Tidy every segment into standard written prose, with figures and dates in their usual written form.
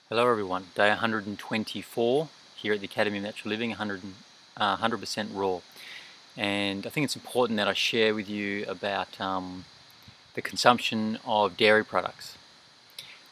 Hello everyone, day 124 here at the Academy of Natural Living, 100% raw. And I think it's important that I share with you about the consumption of dairy products,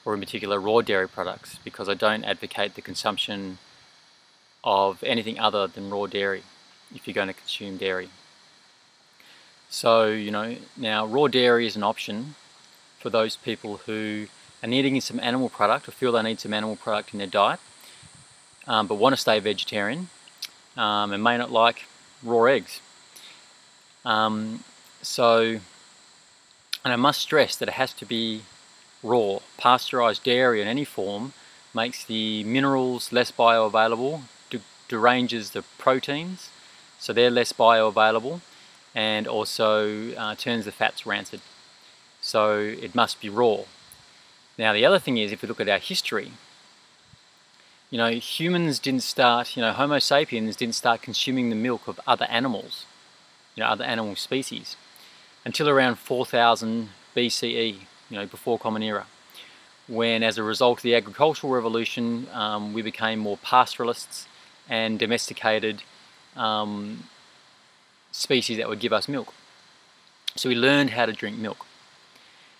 or in particular raw dairy products, because I don't advocate the consumption of anything other than raw dairy if you're going to consume dairy. So, now raw dairy is an option for those people who are needing some animal product or feel they need some animal product in their diet, but want to stay vegetarian and may not like raw eggs. And I must stress that it has to be raw. Pasteurized dairy in any form makes the minerals less bioavailable, deranges the proteins, so they're less bioavailable, and also turns the fats rancid. So it must be raw. Now the other thing is, if we look at our history, humans didn't start, Homo sapiens didn't start consuming the milk of other animals, other animal species, until around 4000 BCE, before Common Era, when as a result of the agricultural revolution, we became more pastoralists and domesticated species that would give us milk. So we learned how to drink milk.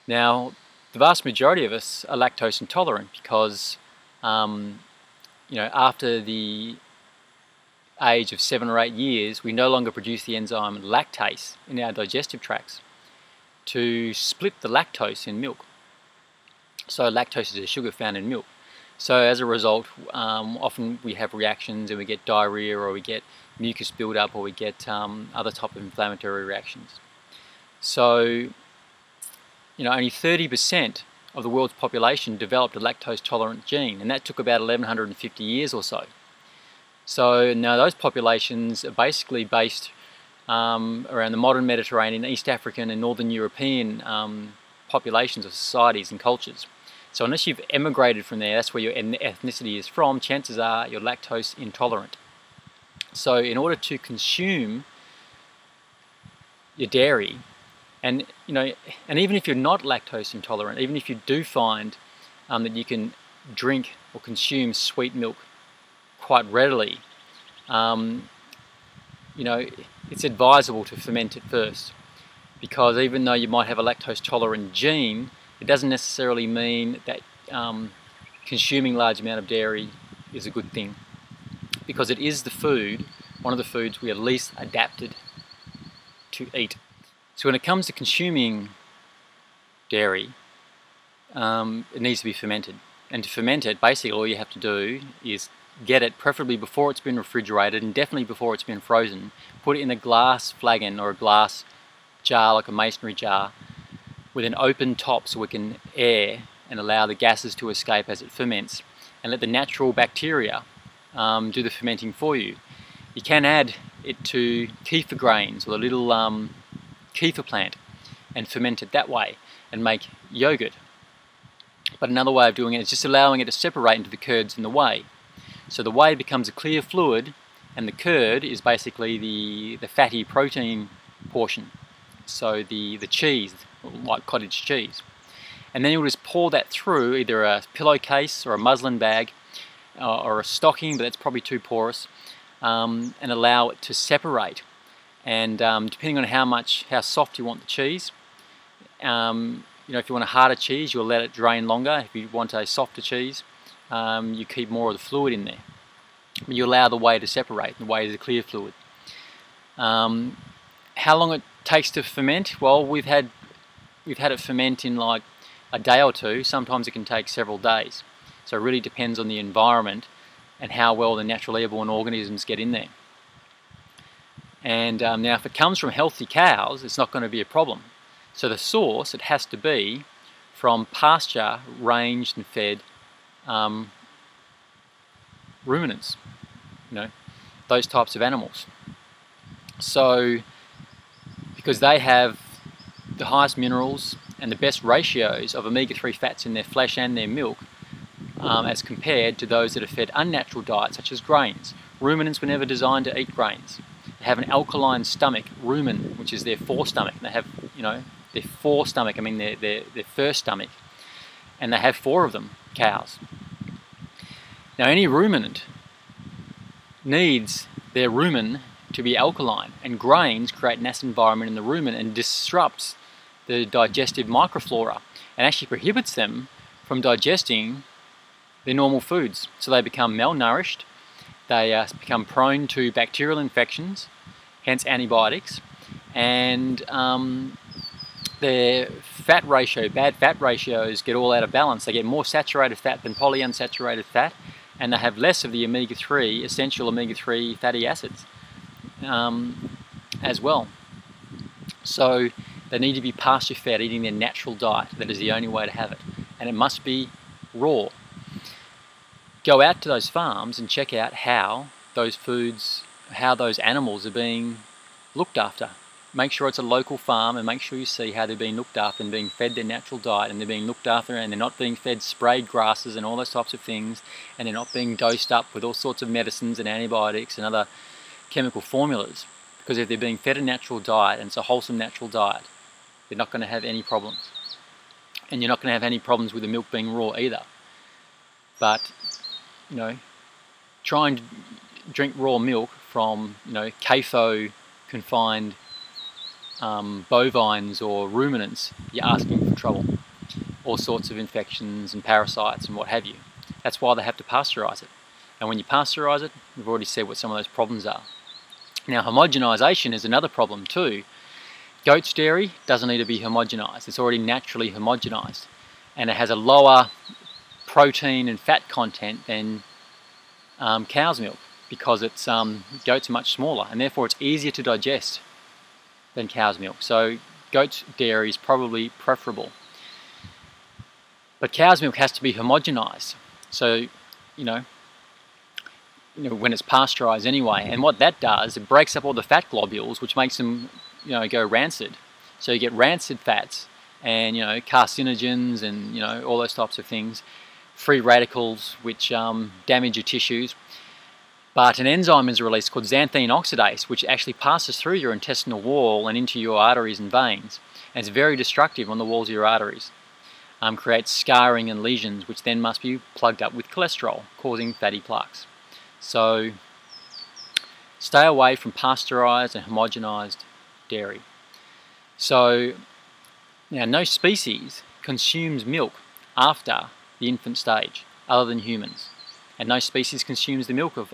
Now, the vast majority of us are lactose intolerant because, after the age of 7 or 8 years, we no longer produce the enzyme lactase in our digestive tracts to split the lactose in milk. So lactose is a sugar found in milk. So as a result, often we have reactions and we get diarrhea, or we get mucus buildup, or we get other type of inflammatory reactions. So only 30% of the world's population developed a lactose-tolerant gene, and that took about 1150 years or so. So now those populations are basically based around the modern Mediterranean, East African and Northern European populations of societies and cultures. So unless you've emigrated from there, that's where your ethnicity is from, chances are you're lactose intolerant. So in order to consume your dairy, and even if you're not lactose intolerant, even if you do find that you can drink or consume sweet milk quite readily, it's advisable to ferment it first, because even though you might have a lactose tolerant gene, it doesn't necessarily mean that consuming large amount of dairy is a good thing, because it is one of the foods we are least adapted to eat. So when it comes to consuming dairy, it needs to be fermented. And to ferment it, basically all you have to do is get it, preferably before it's been refrigerated and definitely before it's been frozen, put it in a glass flagon or a glass jar, like a masonry jar, with an open top so we can air and allow the gases to escape as it ferments, and let the natural bacteria do the fermenting for you. You can add it to kefir grains or the little kefir plant and ferment it that way and make yogurt. But another way of doing it is just allowing it to separate into the curds and the whey. So the whey becomes a clear fluid, and the curd is basically the fatty protein portion, so the cheese, like cottage cheese. And then you'll just pour that through either a pillowcase or a muslin bag or a stocking, but that's probably too porous, and allow it to separate. And depending on how soft you want the cheese, if you want a harder cheese, you'll let it drain longer. If you want a softer cheese, you keep more of the fluid in there. But you allow the whey to separate. The whey is a clear fluid. How long it takes to ferment? Well, we've had it ferment in like a day or two. Sometimes it can take several days. So it really depends on the environment and how well the natural airborne organisms get in there. And now if it comes from healthy cows, it's not going to be a problem. So the source, it has to be from pasture, ranged and fed ruminants, those types of animals. So because they have the highest minerals and the best ratios of omega-3 fats in their flesh and their milk, as compared to those that are fed unnatural diets such as grains. Ruminants were never designed to eat grains. They have an alkaline stomach, rumen, which is their forestomach. They have, their forestomach, their first stomach, and they have 4 of them, cows. Now any ruminant needs their rumen to be alkaline, and grains create an acid environment in the rumen and disrupts the digestive microflora and actually prohibits them from digesting their normal foods. So they become malnourished, they become prone to bacterial infections, hence antibiotics, and their fat ratio, bad fat ratios, get all out of balance. They get more saturated fat than polyunsaturated fat, and they have less of the omega-3, essential omega-3 fatty acids as well. So they need to be pasture-fed, eating their natural diet. That is the only way to have it, and it must be raw. Go out to those farms and check out how those foods, how those animals are being looked after. Make sure it's a local farm and make sure you see how they're being looked after and being fed their natural diet, and they're being looked after and they're not being fed sprayed grasses and all those types of things, and they're not being dosed up with all sorts of medicines and antibiotics and other chemical formulas. Because if they're being fed a natural diet and it's a wholesome natural diet, they're not going to have any problems. And you're not going to have any problems with the milk being raw either. But, you know, try and drink raw milk from, you know, CAFO confined bovines or ruminants, you're asking for trouble. All sorts of infections and parasites and what have you. That's why they have to pasteurize it. And when you pasteurize it, we've already said what some of those problems are. Now, homogenization is another problem too. Goat's dairy doesn't need to be homogenized. It's already naturally homogenized. And it has a lower protein and fat content than cow's milk, because it's goats are much smaller, and therefore it's easier to digest than cow's milk. So goat's dairy is probably preferable. But cow's milk has to be homogenized. So, you know, when it's pasteurized anyway, and what that does, it breaks up all the fat globules, which makes them, you know, go rancid. So you get rancid fats and, you know, carcinogens and, you know, all those types of things, free radicals which damage your tissues. But an enzyme is released called xanthine oxidase, which actually passes through your intestinal wall and into your arteries and veins, and it's very destructive on the walls of your arteries. Creates scarring and lesions, which then must be plugged up with cholesterol, causing fatty plaques. So stay away from pasteurized and homogenized dairy. So now, no species consumes milk after the infant stage other than humans, and no species consumes the milk of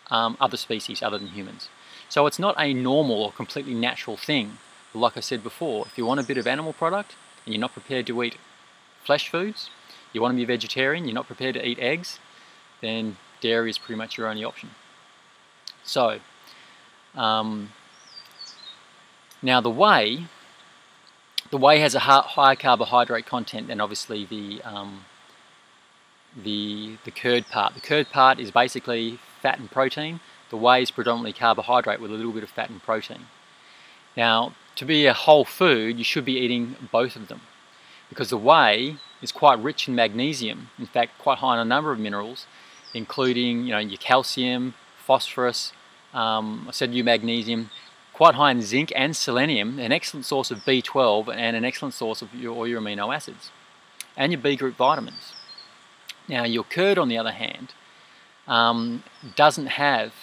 other species other than humans. So it's not a normal or completely natural thing. But like I said before, if you want a bit of animal product and you're not prepared to eat flesh foods, you want to be a vegetarian, you're not prepared to eat eggs, then dairy is pretty much your only option. So now the whey has a higher carbohydrate content than obviously the curd part. The curd part is basically fat and protein. The whey is predominantly carbohydrate with a little bit of fat and protein. Now, to be a whole food, you should be eating both of them, because the whey is quite rich in magnesium. In fact, quite high in a number of minerals, including, you know, your calcium, phosphorus, I said your magnesium, quite high in zinc and selenium, an excellent source of B12 and an excellent source of all your amino acids, and your B group vitamins. Now, your curd, on the other hand, doesn't have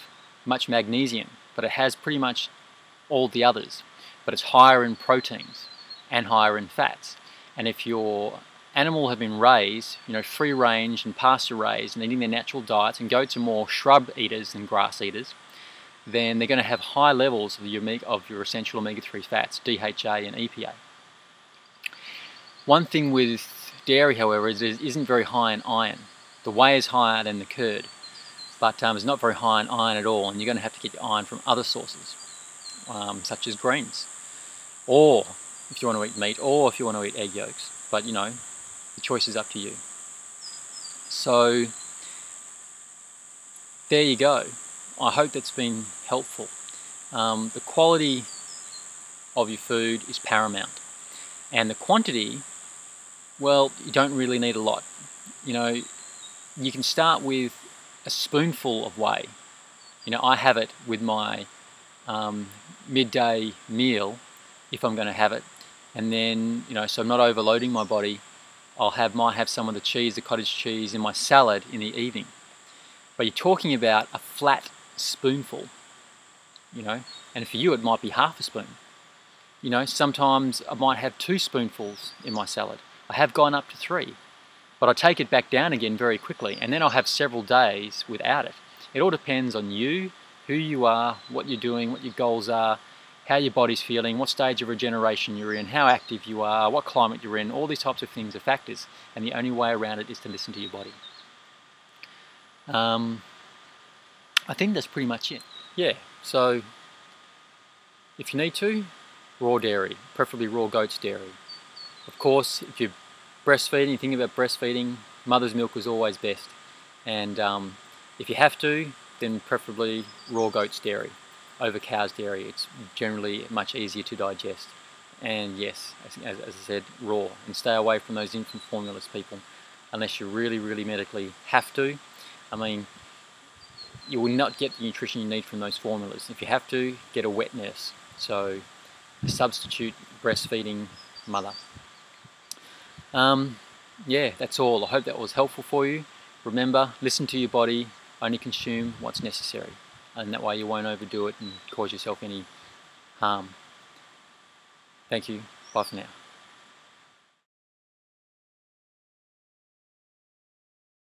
much magnesium, but it has pretty much all the others, but it's higher in proteins and higher in fats. And if your animal have been raised, you know, free range and pasture raised and eating their natural diets, and goats are more shrub eaters than grass eaters, then they're going to have high levels of your essential omega-3 fats, DHA and EPA. One thing with dairy, however, is it isn't very high in iron. The whey is higher than the curd, but it's not very high in iron at all, and you're going to have to get your iron from other sources, such as greens, or if you want to eat meat, or if you want to eat egg yolks. But, you know, the choice is up to you. So there you go. I hope that's been helpful. The quality of your food is paramount, and the quantity, well, you don't really need a lot. You know, you can start with a spoonful of whey. You know, I have it with my midday meal if I'm going to have it, and then, you know, so I'm not overloading my body. Might have some of the cheese, the cottage cheese, in my salad in the evening. But you're talking about a flat spoonful, you know, and for you it might be half a spoon. You know, sometimes I might have 2 spoonfuls in my salad. I have gone up to 3, but I take it back down again very quickly, and then I'll have several days without it. It all depends on you, who you are, what you're doing, what your goals are, how your body's feeling, what stage of regeneration you're in, how active you are, what climate you're in. All these types of things are factors, and the only way around it is to listen to your body. I think that's pretty much it. Yeah, so if you need to, raw dairy, preferably raw goat's dairy. Of course, if you're breastfeeding, think about breastfeeding, mother's milk is always best. And if you have to, then preferably raw goat's dairy over cow's dairy. It's generally much easier to digest. And yes, as I said, raw. And stay away from those infant formulas, people, unless you really, really medically have to. I mean, you will not get the nutrition you need from those formulas. If you have to, get a wet nurse. So a substitute breastfeeding mother. Yeah, that's all. I hope that was helpful for you. Remember, listen to your body, only consume what's necessary. And that way you won't overdo it and cause yourself any harm. Thank you. Bye for now.